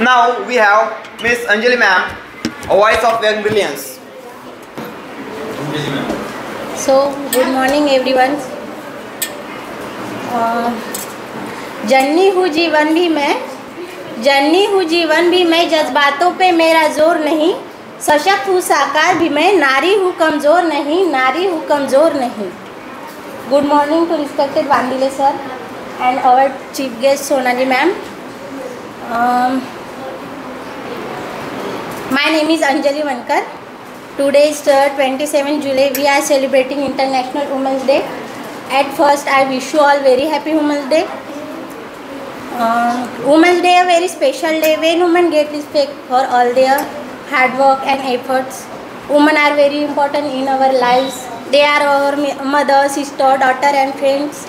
Now we have Miss Anjali ma'am, a voice of young brilliance. So good morning everyone. जन्नी हूँ जीवन भी मैं, जन्नी हूँ जीवन भी मैं, जज्बातों पे मेरा जोर नहीं, सशक्त हूँ साकार भी मैं, नारी हूँ कमज़ोर नहीं, नारी हूँ कमज़ोर नहीं. Good morning to respected Vandile sir and our chief guest Sonali ma'am. My name is Anjali Vankar. Today is 27 July. We are celebrating International Women's Day. At first, I wish you all very happy Women's Day. Women's Day is a very special day when women get respect for all their hard work and efforts. Women are very important in our lives. They are our mother, sister, daughter and friends.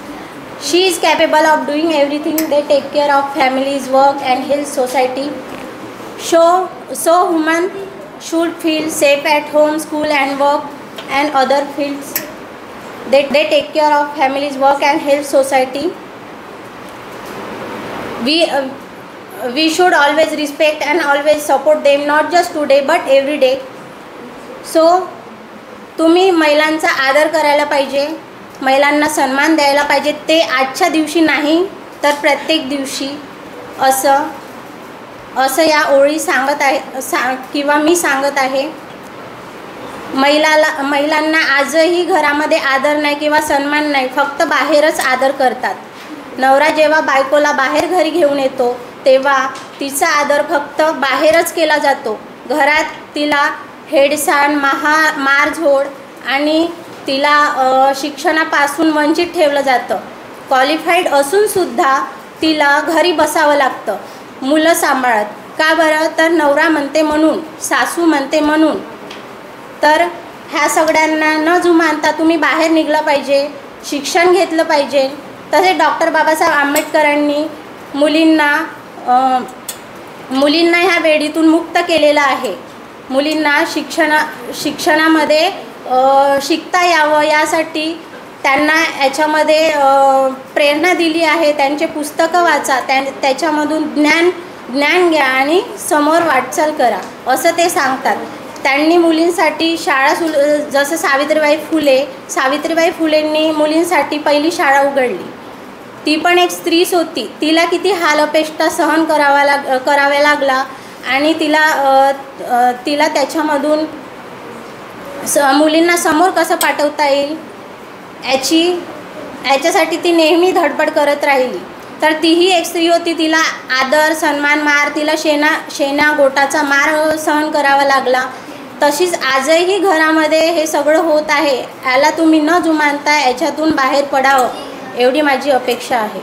She is capable of doing everything. They take care of families, work and health society. So women should feel safe at home, school and work and other fields. They take care of families, work and health society. We should always respect and always support them, not just today but every day. So तुम्ही महिलांचा आदर करायला पाहिजे, महिलांना सन्मान द्यायला पाहिजे. ते आजच्या दिवशी नाही तर प्रत्येक दिवशी असं या ओळी सांगत आहे किंवा मी सांगत आहे. महिलांना आजही घरामध्ये आदर नाही किंवा सन्मान नाही, फक्त बाहेरच आदर करतात. नवरा जेव्हा बायकोला बाहेर घरी घेऊन येतो तेव्हा तिचा आदर फक्त बाहेरच केला जातो. घरात तिला हेडसाण, मारझोड आणि तिला शिक्षणापासून वंचित ठेवलं जातं. क्वालिफाईड असूनसुद्धा तिला घरी बसावं लागतं मुलं सांभाळत. का बरं? तर नवरा म्हणते म्हणून, सासू म्हणते म्हणून. तर ह्या सगळ्यांना न जुमानता तुम्ही बाहेर निघलं पाहिजे, शिक्षण घेतलं पाहिजे. तसेच डॉक्टर बाबासाहेब आंबेडकरांनी मुलींना ह्या वेडीतून मुक्त केलेलं आहे. मुलींना शिक्षणामध्ये शिकता यावं यासाठी त्यांना याच्यामध्ये प्रेरणा दिली आहे. त्यांचे पुस्तकं वाचा, त्याच्यामधून ज्ञान घ्या आणि समोर वाटचाल करा असं ते सांगतात. त्यांनी मुलींसाठी शाळा जसं सावित्रीबाई फुलेंनी मुलींसाठी पहिली शाळा उघडली. ती पण एक स्त्रीच होती. तिला किती हाल अपेष्टा सहन कराव्या लागला आणि तिला त्याच्यामधून मुलींना समोर कसं पाठवता येईल याच्यासाठी ती नेहमी धडपड करत राहिली. तर तीही एक स्त्री होती. तिला आदर, सन्मान, तिला शेणा गोटाचा मार सहन करावा लागला. तशीच आजही घरामध्ये हे सगळं होत आहे. याला तुम्ही न जुमानता याच्यातून बाहेर पडावं एवढी माझी अपेक्षा आहे.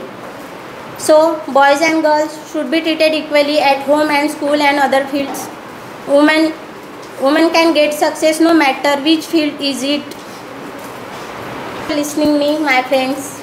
So boys and girls should be treated equally at home and school and other fields. Women can get success no matter which field is it. Listening me, my friends.